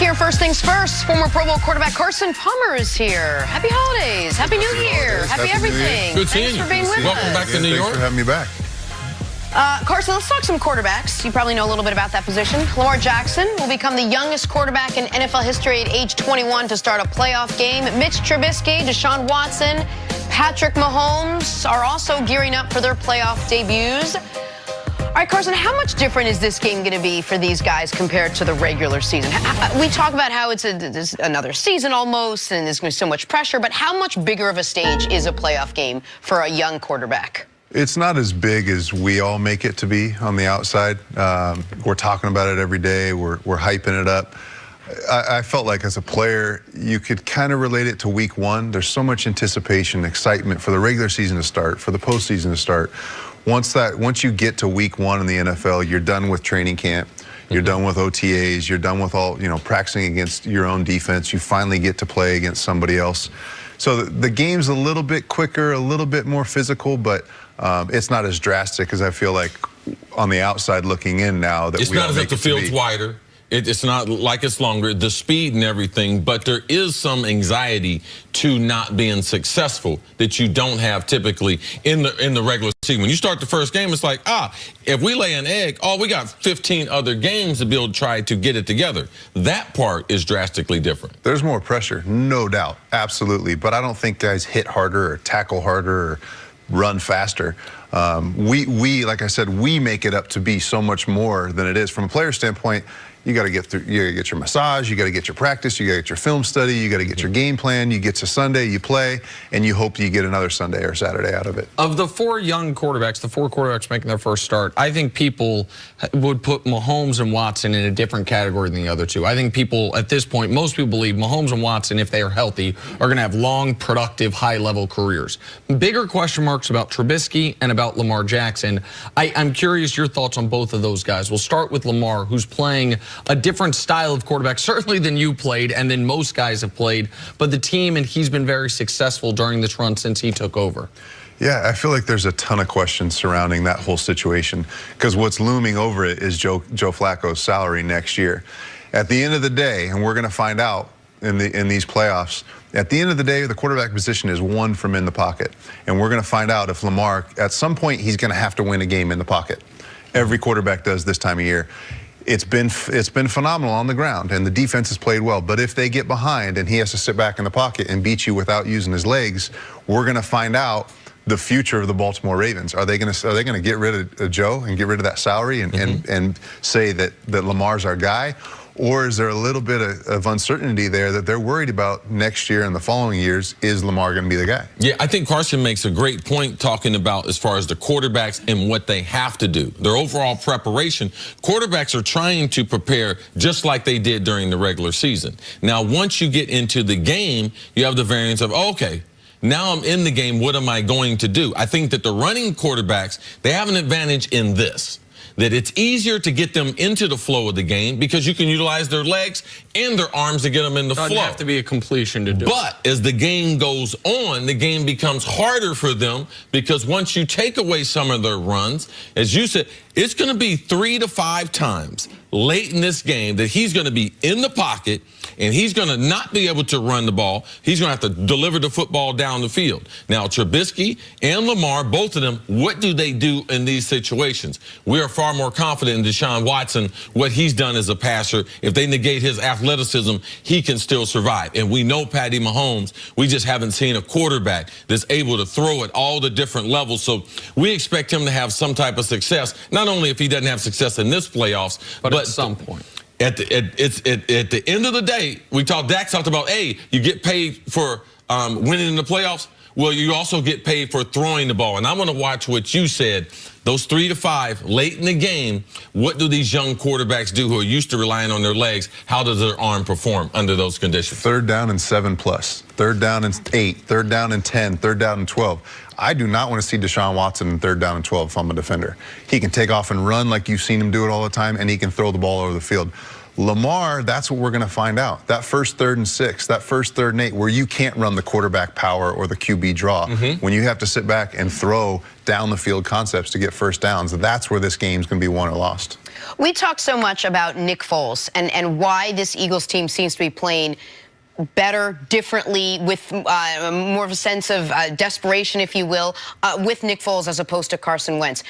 here. First things first, former Pro Bowl quarterback Carson is here. Happy holidays. Happy New Year. Happy everything. Good seeing you. Thanks for being with us. Welcome back to New York. Thanks for having me back. Carson, let's talk some quarterbacks. You probably know a little bit about that position. Lamar Jackson will become the youngest quarterback in NFL history at age 21 to start a playoff game. Mitch Trubisky, Deshaun Watson, Patrick Mahomes are also gearing up for their playoff debuts. All right, Carson, how much different is this game going to be for these guys compared to the regular season? We talk about how it's another season almost, and there's going to be so much pressure, but how much bigger of a stage is a playoff game for a young quarterback? It's not as big as we all make it to be on the outside. We're talking about it every day. We're hyping it up. I felt like as a player, you could kind of relate it to week one. There's so much anticipation, excitement for the regular season to start, for the postseason to start. Once you get to week one in the NFL, you're done with training camp. You're done with OTAs. You're done with all, practicing against your own defense. You finally get to play against somebody else. So the game's a little bit quicker, a little bit more physical, but it's not as drastic as I feel like on the outside looking in now. That it's not as if the field's wider. It's not like it's longer, the speed and everything, but there is some anxiety to not being successful that you don't have typically in the regular season. When you start the first game, it's like, if we lay an egg, we got 15 other games to be able to try to get it together. That part is drastically different. There's more pressure, no doubt, absolutely. But I don't think guys hit harder or tackle harder or run faster. Like I said, we make it up to be so much more than it is. From a player standpoint, you got to get through. You got to get your massage. You got to get your practice. You got to get your film study. You got to get your game plan. You get to Sunday, you play, and you hope you get another Sunday or Saturday out of it. Of the four young quarterbacks, the four quarterbacks making their first start, I think people would put Mahomes and Watson in a different category than the other two. I think people at this point, most people believe Mahomes and Watson, if they are healthy, are going to have long, productive, high-level careers. Bigger question marks about Trubisky and about Lamar Jackson. I'm curious your thoughts on both of those guys. We'll start with Lamar, who's playing a different style of quarterback, certainly than you played and than most guys have played, but the team, and he's been very successful during this run since he took over. Yeah, I feel like there's a ton of questions surrounding that whole situation because what's looming over it is Joe Flacco's salary next year. At the end of the day, and we're going to find out in these playoffs, at the end of the day, the quarterback position is one from in the pocket, and we're going to find out if Lamar, at some point, he's going to have to win a game in the pocket. Every quarterback does this time of year. It's been phenomenal on the ground, and the defense has played well. But if they get behind and he has to sit back in the pocket and beat you without using his legs, we're going to find out the future of the Baltimore Ravens. Are they going to get rid of Joe and get rid of that salary and say that Lamar's our guy? Or is there a little bit of uncertainty there that they're worried about next year and the following years? Is Lamar going to be the guy? Yeah, I think Carson makes a great point talking about as far as the quarterbacks and what they have to do. Their overall preparation. Quarterbacks are trying to prepare just like they did during the regular season. Now, once you get into the game, you have the variance of, okay, now I'm in the game, what am I going to do? I think that the running quarterbacks, they have an advantage in this, that it's easier to get them into the flow of the game because you can utilize their legs and their arms to get them in the flow. Doesn't have to be a completion to do it. But as the game goes on, the game becomes harder for them because once you take away some of their runs, as you said, it's going to be 3 to 5 times late in this game that he's going to be in the pocket and he's going to not be able to run the ball. He's going to have to deliver the football down the field. Now, Trubisky and Lamar, both of them, what do they do in these situations? We are far more confident in Deshaun Watson, what he's done as a passer. If they negate his athleticism, he can still survive. And we know Patty Mahomes, we just haven't seen a quarterback that's able to throw at all the different levels. So we expect him to have some type of success, not only if he doesn't have success in this playoffs, but at some point. At the end of the day, Dak talked about, hey, you get paid for winning in the playoffs. Well, you also get paid for throwing the ball. And I want to watch what you said, those 3 to 5 late in the game. What do these young quarterbacks do who are used to relying on their legs? How does their arm perform under those conditions? 3rd down and 7+, 3rd down and 8, 3rd down and 10, 3rd down and 12. I do not want to see Deshaun Watson in 3rd down and 12 if I'm a defender. He can take off and run like you've seen him do it all the time, and he can throw the ball over the field. Lamar, that's what we're going to find out. That first 3rd and 6, that first 3rd and 8, where you can't run the quarterback power or the QB draw, when you have to sit back and throw down the field concepts to get first downs, that's where this game's going to be won or lost. We talk so much about Nick Foles and why this Eagles team seems to be playing better, differently, with more of a sense of desperation, if you will, with Nick Foles as opposed to Carson Wentz.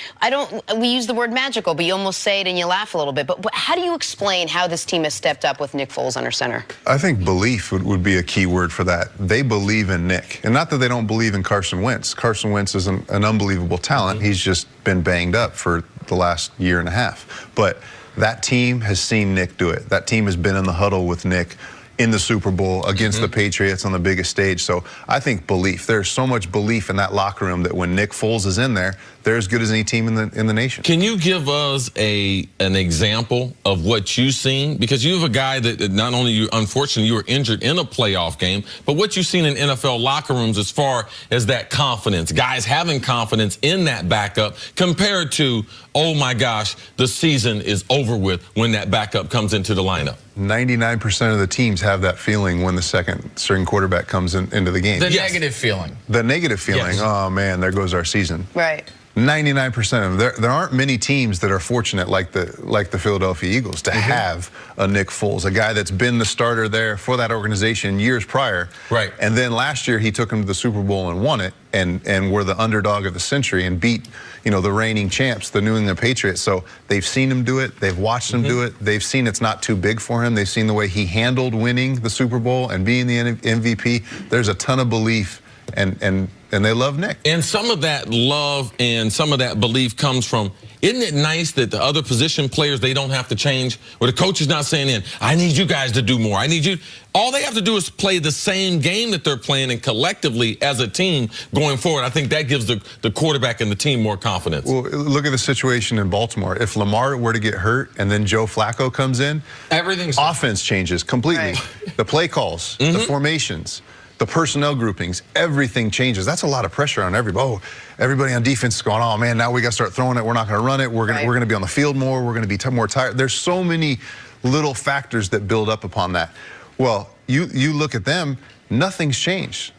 We use the word magical, but you almost say it and you laugh a little bit. But how do you explain how this team has stepped up with Nick Foles under center? I think belief would be a key word for that. They believe in Nick. And not that they don't believe in Carson Wentz. Carson Wentz is an unbelievable talent. He's just been banged up for the last year and a half. But that team has seen Nick do it. That team has been in the huddle with Nick in the Super Bowl against the Patriots on the biggest stage. So I think belief. There's so much belief in that locker room that when Nick Foles is in there, they're as good as any team in the nation. Can you give us an example of what you've seen? Because you have a guy that not only unfortunately you were injured in a playoff game, but what you've seen in NFL locker rooms as far as that confidence, guys having confidence in that backup compared to, oh my gosh, the season is over with when that backup comes into the lineup. 99% of the teams have that feeling when the second string quarterback comes into the game. The negative feeling. The negative feeling, yes. Oh man, there goes our season. Right. 99% of them. There aren't many teams that are fortunate like the Philadelphia Eagles to have a Nick Foles, a guy that's been the starter there for that organization years prior. Right. And then last year he took them to the Super Bowl and won it, and were the underdog of the century and beat, the reigning champs, the New England Patriots. So they've seen him do it. They've watched him do it. They've seen it's not too big for him. They've seen the way he handled winning the Super Bowl and being the MVP. There's a ton of belief, and they love Nick. And some of that love and some of that belief comes from, isn't it nice that the other position players, they don't have to change? Where the coach is not saying, I need you guys to do more. I need you. All they have to do is play the same game that they're playing, and collectively as a team going forward, I think that gives the quarterback and the team more confidence. Well, look at the situation in Baltimore. If Lamar were to get hurt and then Joe Flacco comes in, everything's offense changes completely. Right. The play calls, the formations, the personnel groupings, everything changes. That's a lot of pressure on everybody. Oh, everybody on defense is going, oh man, now we got to start throwing it. We're not going to run it. We're going to be on the field more. We're going to be more tired. There's so many little factors that build up upon that. Well, you look at them, nothing's changed.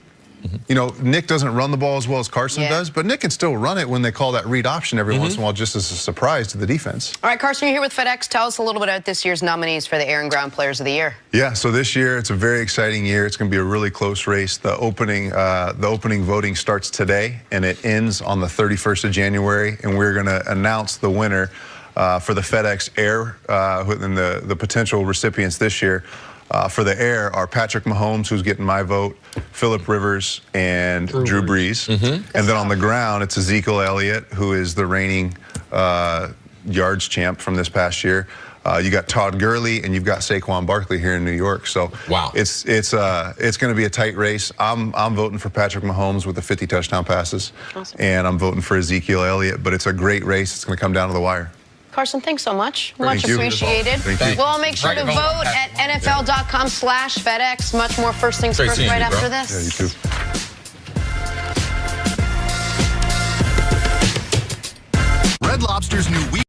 Nick doesn't run the ball as well as Carson does, but Nick can still run it when they call that read option every once in a while, just as a surprise to the defense. All right, Carson, you're here with FedEx. Tell us a little bit about this year's nominees for the Air and Ground Players of the Year. Yeah, so this year it's a very exciting year. It's going to be a really close race. The opening voting starts today, and it ends on the 31st of January, and we're going to announce the winner for the FedEx Air and the potential recipients this year. For the Air are Patrick Mahomes, who's getting my vote, Phillip Rivers, and Drew Brees. And then on the ground, it's Ezekiel Elliott, who is the reigning yards champ from this past year. You got Todd Gurley, and you've got Saquon Barkley here in New York. So wow, it's going to be a tight race. I'm voting for Patrick Mahomes with the 50 touchdown passes, and I'm voting for Ezekiel Elliott. But it's a great race. It's going to come down to the wire. Carson, thanks so much. Thank Much you. appreciated. Thank you. We'll all make sure to vote at NFL.com/FedEx. Much more First Things First right after this. Yeah, you too. Red Lobster's new week.